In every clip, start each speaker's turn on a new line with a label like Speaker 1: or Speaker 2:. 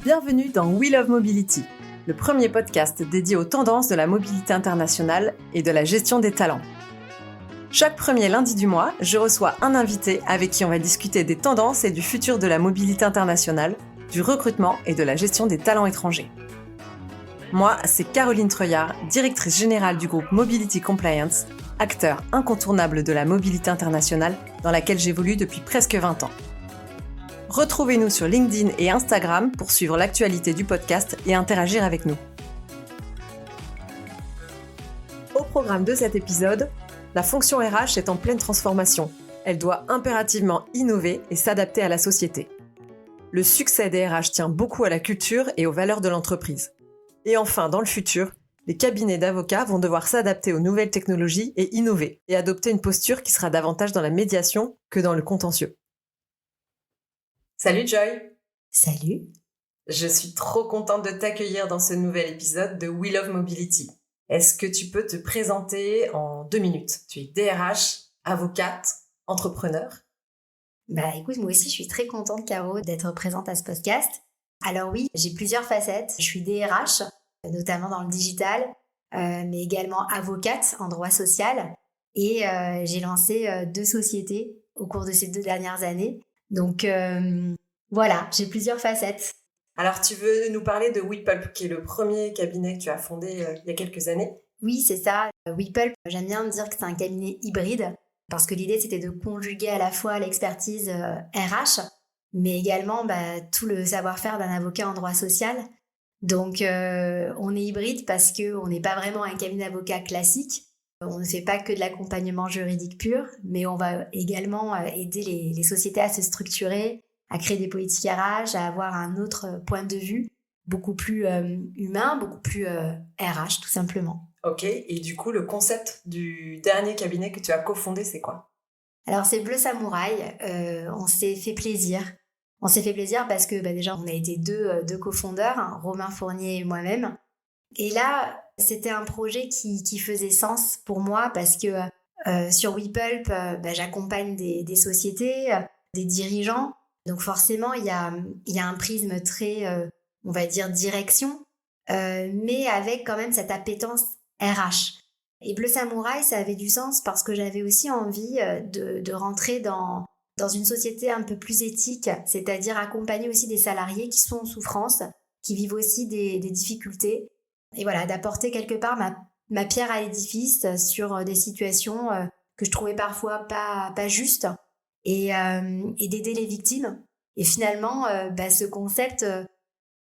Speaker 1: Bienvenue dans We Love Mobility, le premier podcast dédié aux tendances de la mobilité internationale et de la gestion des talents. Chaque premier lundi du mois, je reçois un invité avec qui on va discuter des tendances et du futur de la mobilité internationale, du recrutement et de la gestion des talents étrangers. Moi, c'est Caroline Treuillard, directrice générale du groupe Mobility Compliance, acteur incontournable de la mobilité internationale dans laquelle j'évolue depuis presque 20 ans. Retrouvez-nous sur LinkedIn et Instagram pour suivre l'actualité du podcast et interagir avec nous. Au programme de cet épisode, la fonction RH est en pleine transformation. Elle doit impérativement innover et s'adapter à la société. Le succès des RH tient beaucoup à la culture et aux valeurs de l'entreprise. Et enfin, dans le futur, les cabinets d'avocats vont devoir s'adapter aux nouvelles technologies et innover, et adopter une posture qui sera davantage dans la médiation que dans le contentieux. Salut Joy!
Speaker 2: Salut!
Speaker 1: Je suis trop contente de t'accueillir dans ce nouvel épisode de We Love Mobility. Est-ce que tu peux te présenter en 2 minutes? Tu es DRH, avocate, entrepreneur.
Speaker 2: Écoute, moi aussi je suis très contente, Caro, d'être présente à ce podcast. Alors oui, j'ai plusieurs facettes. Je suis DRH, notamment dans le digital, mais également avocate en droit social. Et j'ai lancé 2 sociétés au cours de ces 2 dernières années. Donc voilà, j'ai plusieurs facettes.
Speaker 1: Alors tu veux nous parler de WePulp, qui est le premier cabinet que tu as fondé il y a quelques années?
Speaker 2: Oui, c'est ça. WePulp, j'aime bien dire que c'est un cabinet hybride, parce que l'idée c'était de conjuguer à la fois l'expertise RH, mais également tout le savoir-faire d'un avocat en droit social. Donc on est hybride parce qu'on n'est pas vraiment un cabinet d'avocat classique. On ne fait pas que de l'accompagnement juridique pur, mais on va également aider les sociétés à se structurer, à créer des politiques RH, à avoir un autre point de vue, beaucoup plus humain, beaucoup plus RH tout simplement.
Speaker 1: Ok, et du coup, le concept du dernier cabinet que tu as cofondé, c'est quoi?
Speaker 2: Alors c'est Bleu Samouraï, on s'est fait plaisir. On s'est fait plaisir parce que déjà on a été deux cofondeurs, hein, Romain Fournier et moi-même. Et là, c'était un projet qui faisait sens pour moi parce que sur WePulp, j'accompagne des sociétés, des dirigeants. Donc forcément, il y a un prisme très, on va dire, direction, mais avec quand même cette appétence RH. Et Bleu Samouraï, ça avait du sens parce que j'avais aussi envie de rentrer dans une société un peu plus éthique, c'est-à-dire accompagner aussi des salariés qui sont en souffrance, qui vivent aussi des difficultés. Et voilà, d'apporter quelque part ma pierre à l'édifice sur des situations que je trouvais parfois pas justes et d'aider les victimes. Et finalement, ce concept,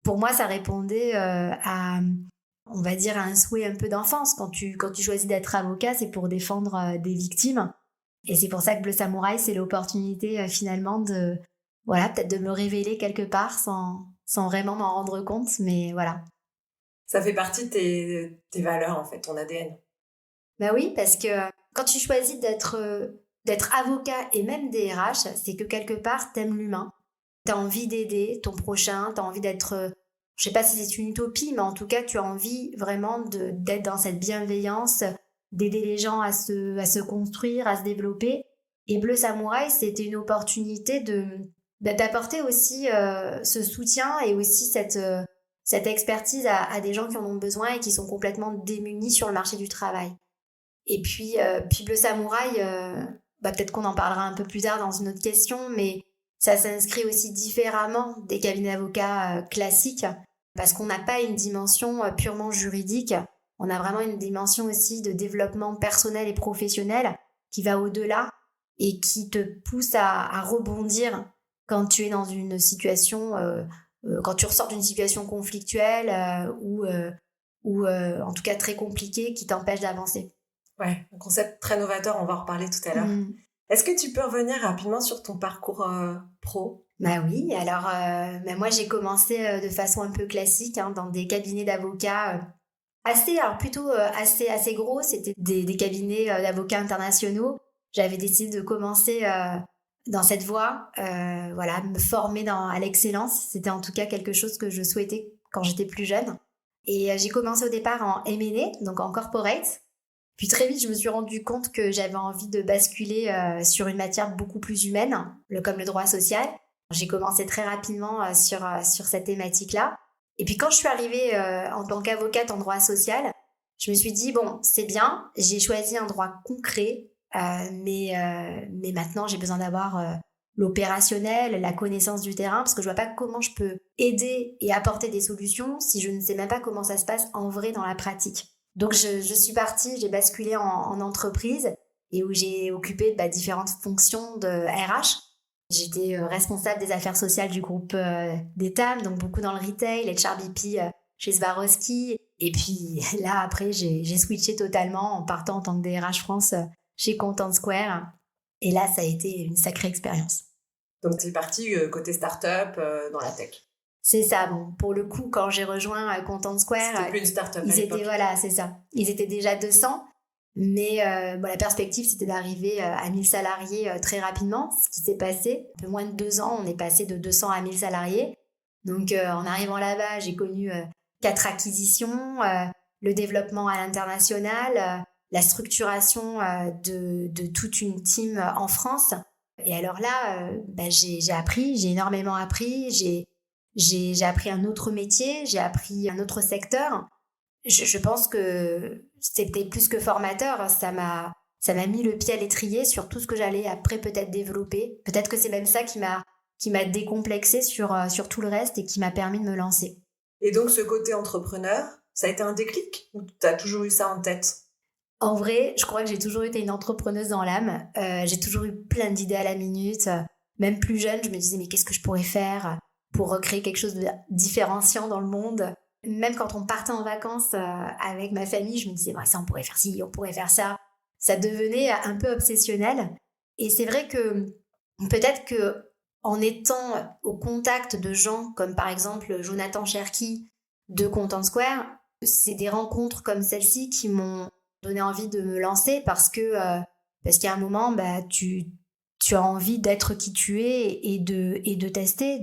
Speaker 2: pour moi, ça répondait à, on va dire, à un souhait un peu d'enfance. Quand tu choisis d'être avocat, c'est pour défendre des victimes. Et c'est pour ça que Bleu Samouraï, c'est l'opportunité finalement de, voilà, peut-être de me révéler quelque part sans vraiment m'en rendre compte, mais voilà.
Speaker 1: Ça fait partie de tes valeurs, en fait, ton ADN.
Speaker 2: Oui, parce que quand tu choisis d'être avocat et même DRH, c'est que quelque part, t'aimes l'humain. T'as envie d'aider ton prochain, t'as envie d'être... je sais pas si c'est une utopie, mais en tout cas, tu as envie vraiment d'être dans cette bienveillance, d'aider les gens à se construire, à se développer. Et Bleu Samouraï, c'était une opportunité d'apporter aussi ce soutien et aussi cette expertise à des gens qui en ont besoin et qui sont complètement démunis sur le marché du travail. Et puis Bleu Samouraï, peut-être qu'on en parlera un peu plus tard dans une autre question, mais ça s'inscrit aussi différemment des cabinets d'avocats classiques, parce qu'on n'a pas une dimension purement juridique, on a vraiment une dimension aussi de développement personnel et professionnel qui va au-delà et qui te pousse à rebondir quand tu es dans une situation... quand tu ressors d'une situation conflictuelle ou en tout cas très compliquée qui t'empêche d'avancer.
Speaker 1: Ouais, un concept très novateur, on va en reparler tout à l'heure. Est-ce que tu peux revenir rapidement sur ton parcours pro?
Speaker 2: Oui, alors moi j'ai commencé de façon un peu classique dans des cabinets d'avocats assez gros, c'était des cabinets d'avocats internationaux. J'avais décidé de commencer dans cette voie, me former à l'excellence. C'était en tout cas quelque chose que je souhaitais quand j'étais plus jeune. Et j'ai commencé au départ en M&A, donc en corporate. Puis très vite, je me suis rendu compte que j'avais envie de basculer sur une matière beaucoup plus humaine, comme le droit social. J'ai commencé très rapidement sur cette thématique-là. Et puis quand je suis arrivée en tant qu'avocate en droit social, je me suis dit, bon, c'est bien, j'ai choisi un droit concret, mais maintenant j'ai besoin d'avoir l'opérationnel, la connaissance du terrain, parce que je vois pas comment je peux aider et apporter des solutions si je ne sais même pas comment ça se passe en vrai dans la pratique. Donc je suis partie, j'ai basculé en entreprise et où j'ai occupé différentes fonctions de RH. J'étais responsable des affaires sociales du groupe d'Etam, donc beaucoup dans le retail, HRBP chez Swarovski. Et puis là, après, j'ai switché totalement en partant en tant que DRH France chez Content Square. Et là, ça a été une sacrée expérience.
Speaker 1: Donc, tu es partie côté start-up dans la tech.
Speaker 2: C'est ça. Bon, pour le coup, quand j'ai rejoint Content Square,
Speaker 1: c'était plus une start-up
Speaker 2: ils étaient, voilà, c'est ça. Ils étaient déjà 200. Mais la perspective, c'était d'arriver à 1000 salariés très rapidement. Ce qui s'est passé, un peu moins de 2 ans, on est passé de 200 à 1000 salariés. Donc, en arrivant là-bas, j'ai connu 4 acquisitions, le développement à l'international, la structuration de toute une team en France. Et alors là, j'ai appris, j'ai énormément appris, j'ai appris un autre métier, j'ai appris un autre secteur. Je pense que c'était plus que formateur, ça m'a mis le pied à l'étrier sur tout ce que j'allais après peut-être développer. Peut-être que c'est même ça qui m'a décomplexée sur tout le reste et qui m'a permis de me lancer.
Speaker 1: Et donc ce côté entrepreneur, ça a été un déclic ou tu as toujours eu ça en tête ?
Speaker 2: En vrai, je crois que j'ai toujours été une entrepreneuse dans l'âme. J'ai toujours eu plein d'idées à la minute. Même plus jeune, je me disais mais qu'est-ce que je pourrais faire pour recréer quelque chose de différenciant dans le monde ? Même quand on partait en vacances avec ma famille, je me disais ça, on pourrait faire ci, on pourrait faire ça. Ça devenait un peu obsessionnel. Et c'est vrai que peut-être que en étant au contact de gens comme par exemple Jonathan Cherki de Content Square, c'est des rencontres comme celle-ci qui m'ont donné envie de me lancer parce qu'il y a un moment, tu as envie d'être qui tu es et de tester,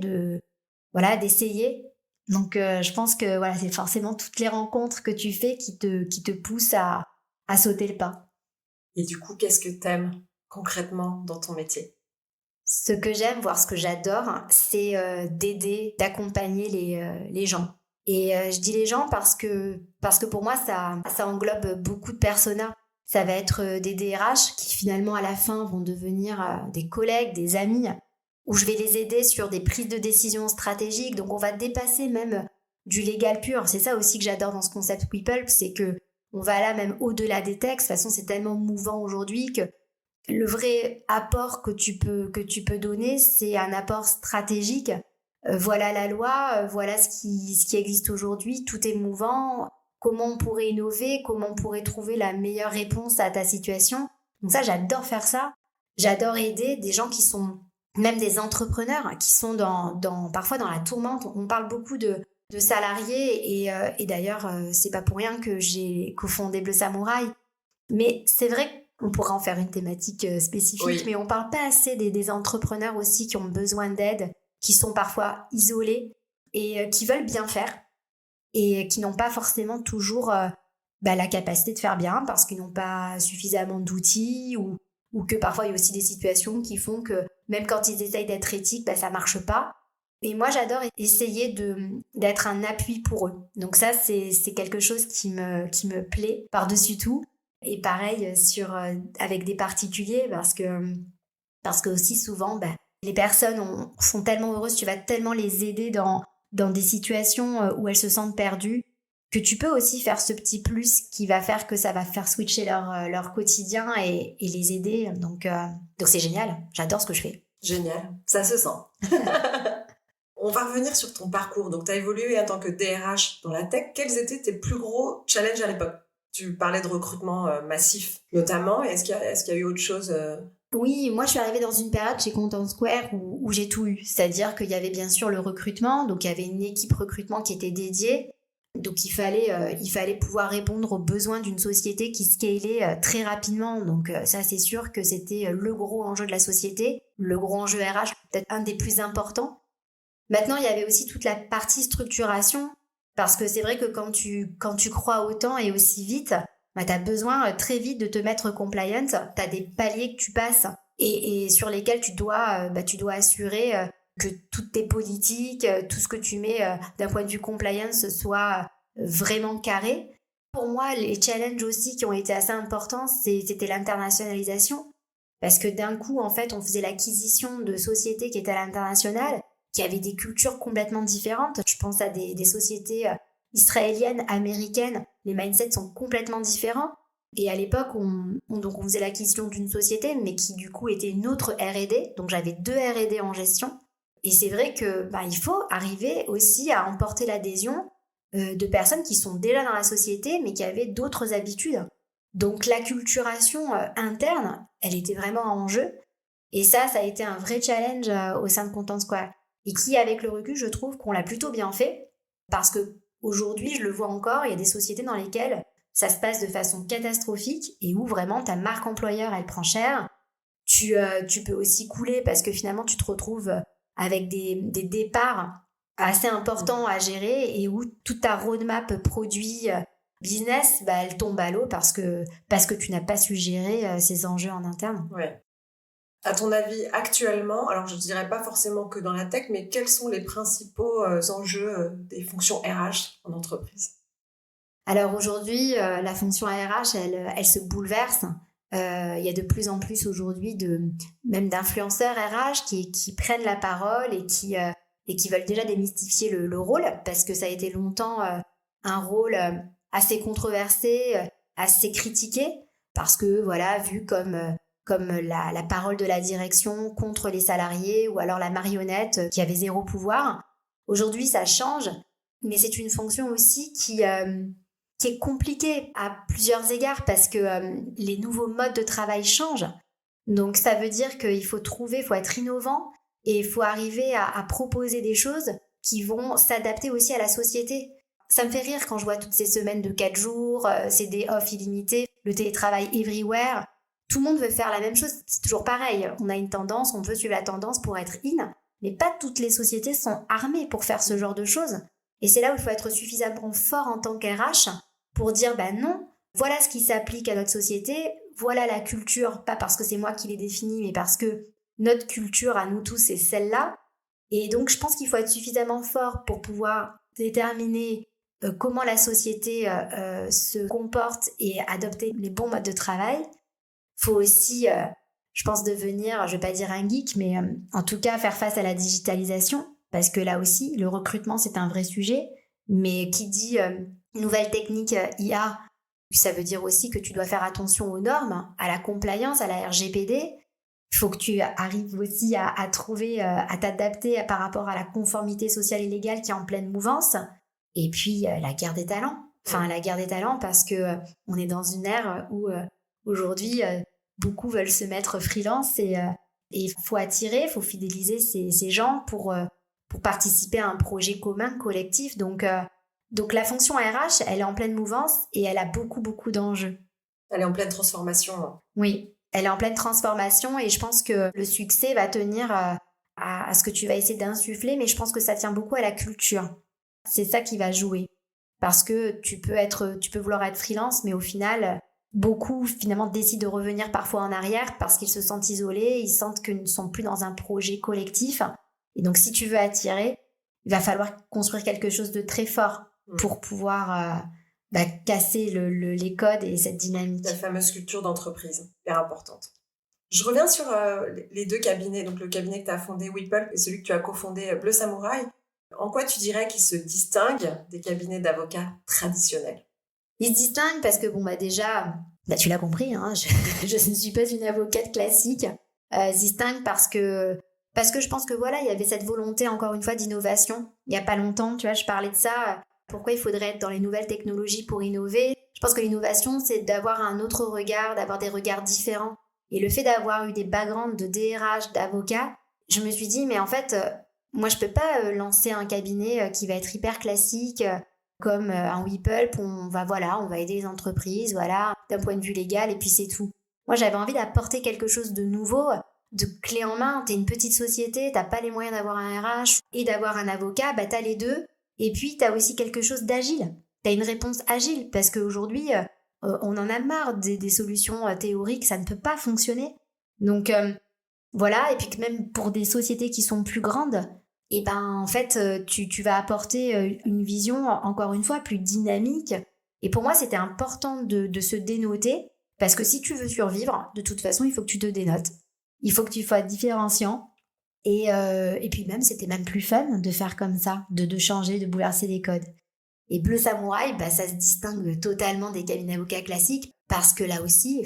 Speaker 2: d'essayer. Donc, je pense que c'est forcément toutes les rencontres que tu fais qui te poussent à sauter le pas.
Speaker 1: Et du coup, qu'est-ce que t'aimes concrètement dans ton métier ?
Speaker 2: Ce que j'aime, voire ce que j'adore, c'est d'aider, d'accompagner les gens. Et je dis les gens parce que pour moi, ça englobe beaucoup de personas. Ça va être des DRH qui finalement, à la fin, vont devenir des collègues, des amis, où je vais les aider sur des prises de décision stratégiques. Donc, on va dépasser même du légal pur. C'est ça aussi que j'adore dans ce concept WePulp, c'est que on va là même au-delà des textes. De toute façon, c'est tellement mouvant aujourd'hui que le vrai apport que tu peux donner, c'est un apport stratégique. Voilà la loi, voilà ce qui existe aujourd'hui. Tout est mouvant. Comment on pourrait innover, comment on pourrait trouver la meilleure réponse à ta situation. Donc ça, j'adore faire ça. J'adore aider des gens qui sont même des entrepreneurs qui sont parfois dans la tourmente. On parle beaucoup de salariés et d'ailleurs, c'est pas pour rien que j'ai cofondé Bleu Samouraï. Mais c'est vrai qu'on pourrait en faire une thématique spécifique, oui. Mais on parle pas assez des entrepreneurs aussi qui ont besoin d'aide, qui sont parfois isolés et qui veulent bien faire et qui n'ont pas forcément toujours la capacité de faire bien parce qu'ils n'ont pas suffisamment d'outils ou que parfois il y a aussi des situations qui font que même quand ils essayent d'être éthiques, ça marche pas. Et moi, j'adore essayer d'être un appui pour eux. Donc ça, c'est quelque chose qui me plaît par-dessus tout. Et pareil avec des particuliers parce que aussi souvent, les personnes sont tellement heureuses, tu vas tellement les aider dans des situations où elles se sentent perdues que tu peux aussi faire ce petit plus qui va faire que ça va faire switcher leur quotidien et les aider. Donc c'est génial, j'adore ce que je fais.
Speaker 1: Génial, ça se sent. On va revenir sur ton parcours. Donc tu as évolué en tant que DRH dans la tech. Quels étaient tes plus gros challenges à l'époque ? Tu parlais de recrutement massif notamment. Est-ce qu'il y a eu autre chose
Speaker 2: Oui, moi je suis arrivée dans une période chez Content Square où j'ai tout eu. C'est-à-dire qu'il y avait bien sûr le recrutement, donc il y avait une équipe recrutement qui était dédiée. Donc il fallait pouvoir répondre aux besoins d'une société qui scalait très rapidement. Donc ça c'est sûr que c'était le gros enjeu de la société, le gros enjeu RH, peut-être un des plus importants. Maintenant il y avait aussi toute la partie structuration, parce que c'est vrai que quand tu crois autant et aussi vite, tu as besoin très vite de te mettre compliant. Tu as des paliers que tu passes et sur lesquels tu dois assurer que toutes tes politiques, tout ce que tu mets d'un point de vue compliance soit vraiment carré. Pour moi, les challenges aussi qui ont été assez importants, c'était l'internationalisation. Parce que d'un coup, en fait, on faisait l'acquisition de sociétés qui étaient à l'international, qui avaient des cultures complètement différentes. Je pense à des sociétés israéliennes, américaines. Les mindsets sont complètement différents. Et à l'époque, on faisait l'acquisition d'une société, mais qui du coup était une autre R&D. Donc j'avais 2 R&D en gestion. Et c'est vrai que il faut arriver aussi à emporter l'adhésion de personnes qui sont déjà dans la société, mais qui avaient d'autres habitudes. Donc l'acculturation interne, elle était vraiment en jeu. Et ça a été un vrai challenge au sein de Content Square. Et qui, avec le recul, je trouve qu'on l'a plutôt bien fait. Parce que aujourd'hui, je le vois encore, il y a des sociétés dans lesquelles ça se passe de façon catastrophique et où vraiment ta marque employeur, elle prend cher. Tu peux aussi couler parce que finalement, tu te retrouves avec des départs assez importants à gérer et où toute ta roadmap produit business, elle tombe à l'eau parce que tu n'as pas su gérer ces enjeux en interne.
Speaker 1: Ouais. À ton avis, actuellement, alors je ne dirais pas forcément que dans la tech, mais quels sont les principaux enjeux des fonctions RH en entreprise ?
Speaker 2: Alors aujourd'hui, la fonction RH, elle se bouleverse. Il y a de plus en plus aujourd'hui même d'influenceurs RH qui prennent la parole et qui veulent déjà démystifier le rôle, parce que ça a été longtemps un rôle assez controversé, assez critiqué, parce que voilà, vu comme la parole de la direction contre les salariés, ou alors la marionnette qui avait zéro pouvoir. Aujourd'hui, ça change, mais c'est une fonction aussi qui est compliquée à plusieurs égards, parce que les nouveaux modes de travail changent. Donc ça veut dire qu'il faut être innovant, et il faut arriver à proposer des choses qui vont s'adapter aussi à la société. Ça me fait rire quand je vois toutes ces semaines de 4 jours, c'est des off illimités, le télétravail everywhere. Tout le monde veut faire la même chose, c'est toujours pareil. On a une tendance, on veut suivre la tendance pour être in, mais pas toutes les sociétés sont armées pour faire ce genre de choses. Et c'est là où il faut être suffisamment fort en tant qu'RH pour dire non, voilà ce qui s'applique à notre société, voilà la culture, pas parce que c'est moi qui l'ai définie, mais parce que notre culture à nous tous, c'est celle-là. Et donc, je pense qu'il faut être suffisamment fort pour pouvoir déterminer comment la société se comporte et adopter les bons modes de travail. Il faut aussi, je pense, devenir, je ne vais pas dire un geek, mais en tout cas faire face à la digitalisation, parce que là aussi, le recrutement, c'est un vrai sujet. Mais qui dit nouvelle technique IA, ça veut dire aussi que tu dois faire attention aux normes, à la compliance, à la RGPD. Il faut que tu arrives aussi à trouver, à t'adapter par rapport à la conformité sociale et légale qui est en pleine mouvance. Et puis, la guerre des talents. Enfin, la guerre des talents, parce que on est dans une ère où aujourd'hui, beaucoup veulent se mettre freelance et il faut attirer, il faut fidéliser ces gens pour participer à un projet commun, collectif. Donc la fonction RH, elle est en pleine mouvance et elle a beaucoup, beaucoup d'enjeux.
Speaker 1: Elle est en pleine transformation.
Speaker 2: Oui. Elle est en pleine transformation et je pense que le succès va tenir à ce que tu vas essayer d'insuffler, mais je pense que ça tient beaucoup à la culture. C'est ça qui va jouer. Parce que tu peux vouloir être freelance, mais au final, beaucoup finalement décident de revenir parfois en arrière parce qu'ils se sentent isolés, ils sentent qu'ils ne sont plus dans un projet collectif. Et donc si tu veux attirer, il va falloir construire quelque chose de très fort pour pouvoir casser les codes et cette dynamique.
Speaker 1: La fameuse culture d'entreprise, hyper importante. Je reviens sur les 2 cabinets, donc le cabinet que tu as fondé, Whipple, et celui que tu as cofondé, Bleu Samouraï. En quoi tu dirais qu'ils se distinguent des cabinets d'avocats traditionnels ?
Speaker 2: Ils se distinguent parce que, déjà, tu l'as compris, hein, je ne suis pas une avocate classique. Ils se distinguent parce que je pense que il y avait cette volonté, encore une fois, d'innovation. Il n'y a pas longtemps, tu vois, je parlais de ça. Pourquoi il faudrait être dans les nouvelles technologies pour innover ? Je pense que l'innovation, c'est d'avoir un autre regard, d'avoir des regards différents. Et le fait d'avoir eu des backgrounds de DRH, d'avocats, je me suis dit, mais en fait, moi, je peux pas lancer un cabinet qui va être hyper classique, comme un Whipple, on va aider les entreprises, d'un point de vue légal, et puis c'est tout. Moi, j'avais envie d'apporter quelque chose de nouveau, de clé en main. T'es une petite société, t'as pas les moyens d'avoir un RH et d'avoir un avocat, t'as les deux. Et puis, tu as aussi quelque chose d'agile. Tu as une réponse agile parce qu'aujourd'hui, on en a marre des solutions théoriques, ça ne peut pas fonctionner. Donc voilà, et puis que même pour des sociétés qui sont plus grandes, et ben en fait tu vas apporter une vision encore une fois plus dynamique. Et pour moi c'était important de se dénoter, parce que si tu veux survivre, de toute façon il faut que tu te dénotes, il faut que tu sois différenciant. Et puis même c'était même plus fun de faire comme ça, de changer, de bouleverser les codes. Et Bleu Samouraï, ça se distingue totalement des cabinets d'avocats classiques, parce que là aussi,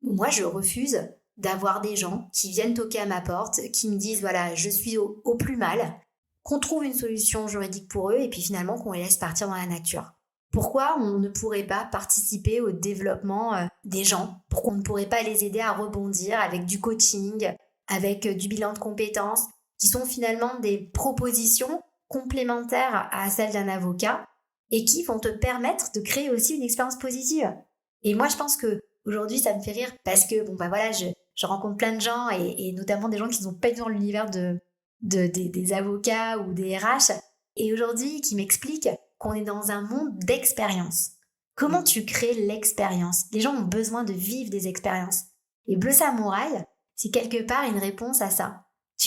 Speaker 2: moi je refuse d'avoir des gens qui viennent toquer à ma porte, qui me disent voilà, je suis au plus mal, qu'on trouve une solution juridique pour eux et puis finalement qu'on les laisse partir dans la nature. Pourquoi on ne pourrait pas participer au développement des gens? Pourquoi on ne pourrait pas les aider à rebondir avec du coaching, avec du bilan de compétences, qui sont finalement des propositions complémentaires à celles d'un avocat et qui vont te permettre de créer aussi une expérience positive. Et moi, je pense que aujourd'hui, ça me fait rire parce que voilà, je rencontre plein de gens et notamment des gens qui ne sont pas dans l'univers des avocats ou des RH, et aujourd'hui qui m'expliquent qu'on est dans un monde d'expérience. Comment tu crées l'expérience? Les gens ont besoin de vivre des expériences. Et Bleu Samouraï, c'est quelque part une réponse à ça.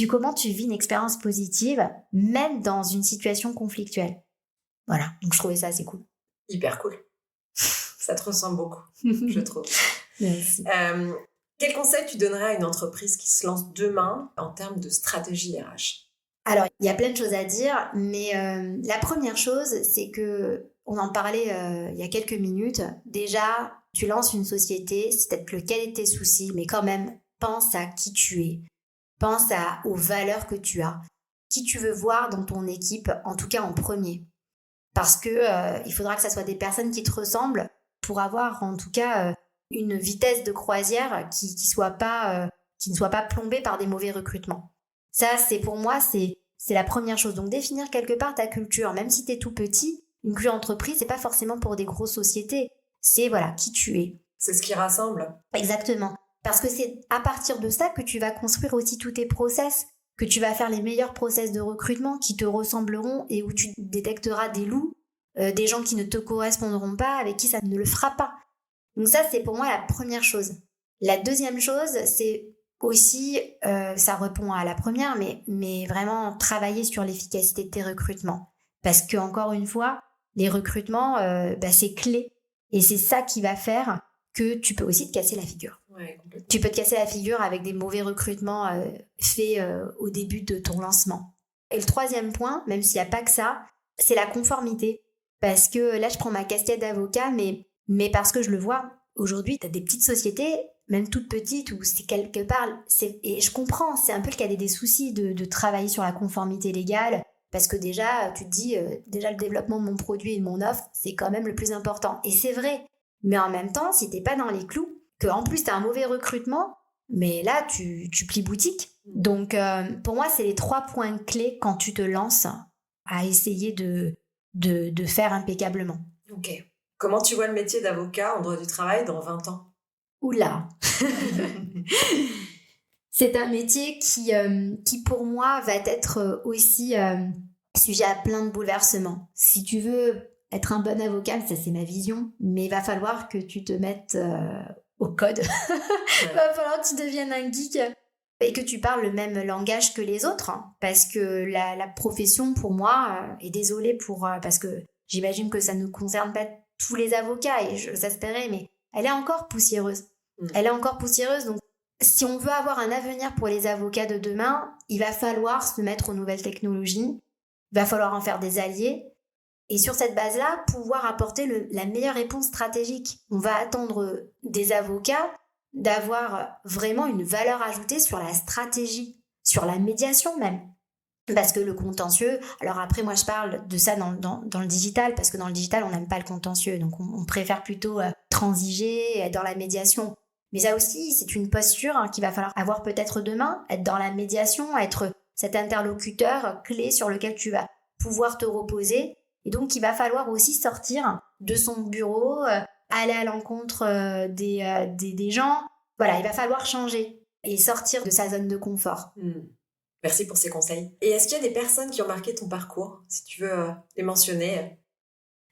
Speaker 2: Comment tu vis une expérience positive, même dans une situation conflictuelle. Voilà, donc je trouvais ça assez cool.
Speaker 1: Hyper cool. Ça te ressemble beaucoup, je trouve.
Speaker 2: Merci.
Speaker 1: Quel conseil tu donnerais à une entreprise qui se lance demain en termes de stratégie RH?
Speaker 2: Alors, il y a plein de choses à dire, mais la première chose, c'est que, on en parlait il y a quelques minutes, déjà, tu lances une société, c'est peut-être lequel est tes soucis, mais quand même, pense à qui tu es. Pense aux valeurs que tu as, qui tu veux voir dans ton équipe, en tout cas en premier. Parce que il faudra que ça soit des personnes qui te ressemblent pour avoir en tout cas une vitesse de croisière qui ne soit pas plombée par des mauvais recrutements. Ça, pour moi, c'est la première chose. Donc définir quelque part ta culture, même si tu es tout petit, une culture d'entreprise, c'est pas forcément pour des grosses sociétés. C'est voilà, qui tu es.
Speaker 1: C'est ce qui rassemble.
Speaker 2: Exactement. Parce que c'est à partir de ça que tu vas construire aussi tous tes process, que tu vas faire les meilleurs process de recrutement qui te ressembleront et où tu détecteras des loups, des gens qui ne te correspondront pas, avec qui ça ne le fera pas. Donc ça, c'est pour moi la première chose. La deuxième chose, c'est aussi, ça répond à la première, mais vraiment travailler sur l'efficacité de tes recrutements. Parce que encore une fois, les recrutements, c'est clé. Et c'est ça qui va faire que tu peux aussi te casser la figure.
Speaker 1: Ouais,
Speaker 2: tu peux te casser la figure avec des mauvais recrutements faits au début de ton lancement. Et le troisième point, même s'il n'y a pas que ça, c'est la conformité. Parce que là, je prends ma casquette d'avocat, mais parce que je le vois, aujourd'hui, tu as des petites sociétés, même toutes petites, où c'est quelque part, et je comprends, c'est un peu le cas des soucis de travailler sur la conformité légale, parce que déjà, tu te dis, déjà le développement de mon produit et de mon offre, c'est quand même le plus important. Et c'est vrai. Mais en même temps, si t'es pas dans les clous, qu'en plus t'as un mauvais recrutement, mais là, tu plies boutique. Donc, pour moi, c'est les 3 points clés quand tu te lances à essayer de faire impeccablement.
Speaker 1: Ok. Comment tu vois le métier d'avocat en droit du travail dans 20 ans?
Speaker 2: Oula. C'est un métier qui, pour moi, va être aussi sujet à plein de bouleversements. Si tu veux être un bon avocat, ça c'est ma vision, mais il va falloir que tu te mettes au code. Il va falloir que tu deviennes un geek et que tu parles le même langage que les autres, hein, parce que la profession, pour moi, et désolée parce que j'imagine que ça ne concerne pas tous les avocats, et j'espérais, mais elle est encore poussiéreuse. Elle est encore poussiéreuse, donc si on veut avoir un avenir pour les avocats de demain, il va falloir se mettre aux nouvelles technologies, il va falloir en faire des alliés, et sur cette base-là, pouvoir apporter la meilleure réponse stratégique. On va attendre des avocats d'avoir vraiment une valeur ajoutée sur la stratégie, sur la médiation même. Parce que le contentieux, alors après moi je parle de ça dans le digital, parce que dans le digital on n'aime pas le contentieux, donc on préfère plutôt transiger dans la médiation. Mais ça aussi, c'est une posture qu'il va falloir avoir peut-être demain, être dans la médiation, être cet interlocuteur clé sur lequel tu vas pouvoir te reposer. Et donc, il va falloir aussi sortir de son bureau, aller à l'encontre des gens. Voilà, il va falloir changer et sortir de sa zone de confort.
Speaker 1: Merci pour ces conseils. Et est-ce qu'il y a des personnes qui ont marqué ton parcours, si tu veux les mentionner?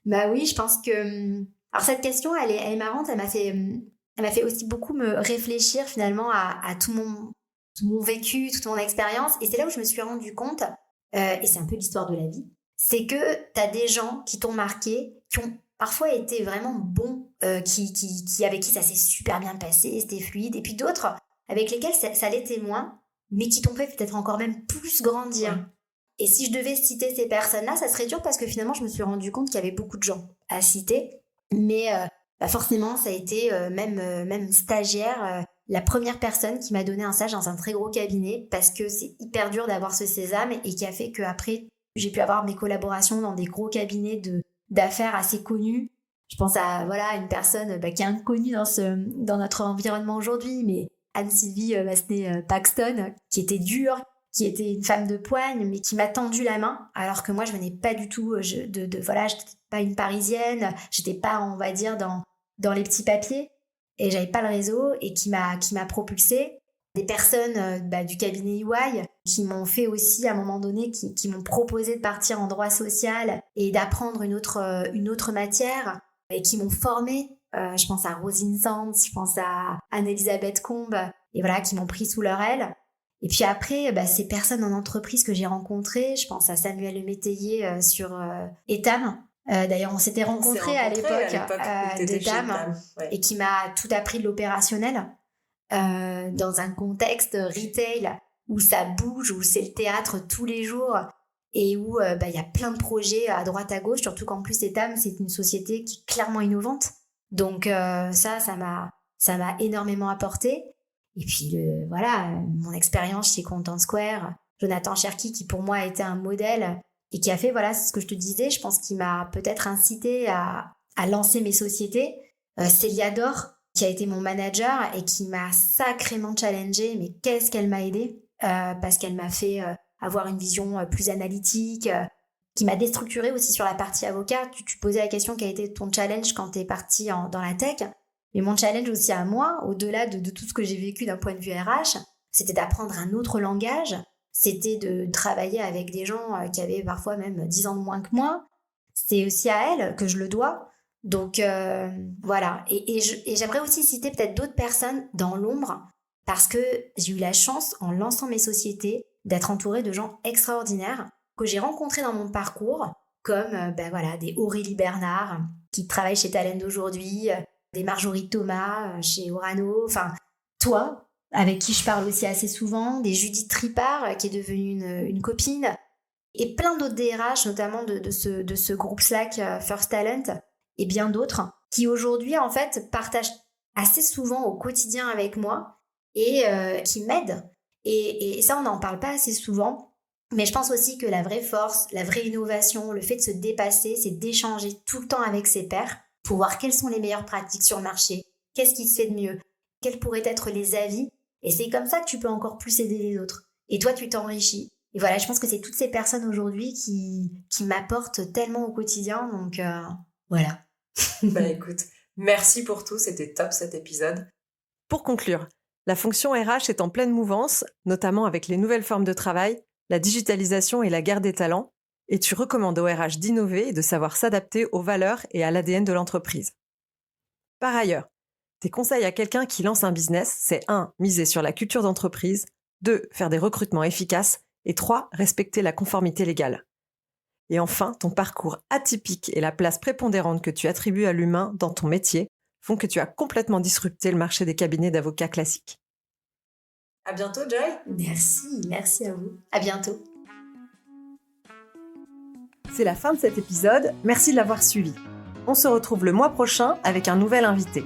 Speaker 2: Bah oui, je pense que Alors cette question, elle est marrante, elle m'a fait aussi beaucoup me réfléchir finalement à tout mon vécu, toute mon expérience. Et c'est là où je me suis rendu compte, et c'est un peu l'histoire de la vie, c'est que tu as des gens qui t'ont marqué, qui ont parfois été vraiment bons, avec qui ça s'est super bien passé, c'était fluide, et puis d'autres avec lesquels ça l'était moins, mais qui t'ont fait peut-être encore même plus grandir. Ouais. Et si je devais citer ces personnes-là, ça serait dur parce que finalement, je me suis rendu compte qu'il y avait beaucoup de gens à citer, mais forcément, ça a été même stagiaire, la première personne qui m'a donné un stage dans un très gros cabinet, parce que c'est hyper dur d'avoir ce sésame, et qui a fait qu'après, j'ai pu avoir mes collaborations dans des gros cabinets d'affaires assez connus. Je pense à une personne qui est inconnue dans notre environnement aujourd'hui, mais Anne-Sylvie Massenet-Paxton, qui était dure, qui était une femme de poigne, mais qui m'a tendu la main, alors que moi, je venais pas du tout j'étais pas une Parisienne, j'étais pas, on va dire, dans les petits papiers, et j'avais pas le réseau, et qui m'a propulsée. Des personnes du cabinet EY qui m'ont fait aussi, à un moment donné, qui m'ont proposé de partir en droit social et d'apprendre une autre matière, et qui m'ont formée. Je pense à Rosine Sands, je pense à Anne-Elisabeth Combe, et qui m'ont pris sous leur aile. Et puis après, ces personnes en entreprise que j'ai rencontrées, je pense à Samuel Le Métayer sur Etam. D'ailleurs, on s'était rencontrés à l'époque d'Etam, ouais. Et qui m'a tout appris de l'opérationnel. Dans un contexte retail où ça bouge, où c'est le théâtre tous les jours, et où y a plein de projets à droite à gauche, surtout qu'en plus Etam, c'est une société qui est clairement innovante. Donc ça m'a énormément apporté. Et puis mon expérience chez Content Square, Jonathan Cherki, qui pour moi a été un modèle, et qui a fait, c'est ce que je te disais, je pense qu'il m'a peut-être incité à lancer mes sociétés. Célia Dor, qui a été mon manager et qui m'a sacrément challengée, mais qu'est-ce qu'elle m'a aidée, parce qu'elle m'a fait avoir une vision plus analytique, qui m'a déstructurée aussi sur la partie avocat. Tu posais la question, quel a été ton challenge quand tu es partie dans la tech, mais mon challenge aussi à moi, au-delà de tout ce que j'ai vécu d'un point de vue RH, c'était d'apprendre un autre langage, c'était de travailler avec des gens qui avaient parfois même 10 ans de moins que moi. C'est aussi à elle que je le dois. Donc voilà, et j'aimerais aussi citer peut-être d'autres personnes dans l'ombre, parce que j'ai eu la chance, en lançant mes sociétés, d'être entourée de gens extraordinaires que j'ai rencontrés dans mon parcours, comme des Aurélie Bernard qui travaille chez Talend aujourd'hui, des Marjorie Thomas chez Orano, enfin toi avec qui je parle aussi assez souvent, des Judith Tripart qui est devenue une copine, et plein d'autres DRH, notamment de ce groupe Slack First Talent, et bien d'autres, qui aujourd'hui, en fait, partagent assez souvent au quotidien avec moi, et qui m'aident. Et ça, on n'en parle pas assez souvent. Mais je pense aussi que la vraie force, la vraie innovation, le fait de se dépasser, c'est d'échanger tout le temps avec ses pairs pour voir quelles sont les meilleures pratiques sur le marché, qu'est-ce qui se fait de mieux, quels pourraient être les avis. Et c'est comme ça que tu peux encore plus aider les autres. Et toi, tu t'enrichis. Et je pense que c'est toutes ces personnes aujourd'hui qui m'apportent tellement au quotidien. Donc, voilà.
Speaker 1: Écoute, merci pour tout, c'était top cet épisode. Pour conclure, la fonction RH est en pleine mouvance, notamment avec les nouvelles formes de travail, la digitalisation et la guerre des talents, et tu recommandes au RH d'innover et de savoir s'adapter aux valeurs et à l'ADN de l'entreprise. Par ailleurs, tes conseils à quelqu'un qui lance un business, c'est 1. Miser sur la culture d'entreprise, 2. Faire des recrutements efficaces, et 3. Respecter la conformité légale. Et enfin, ton parcours atypique et la place prépondérante que tu attribues à l'humain dans ton métier font que tu as complètement disrupté le marché des cabinets d'avocats classiques. À bientôt, Joy.
Speaker 2: Merci à vous. À bientôt.
Speaker 1: C'est la fin de cet épisode, merci de l'avoir suivi. On se retrouve le mois prochain avec un nouvel invité.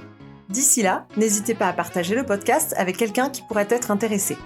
Speaker 1: D'ici là, n'hésitez pas à partager le podcast avec quelqu'un qui pourrait être intéressé.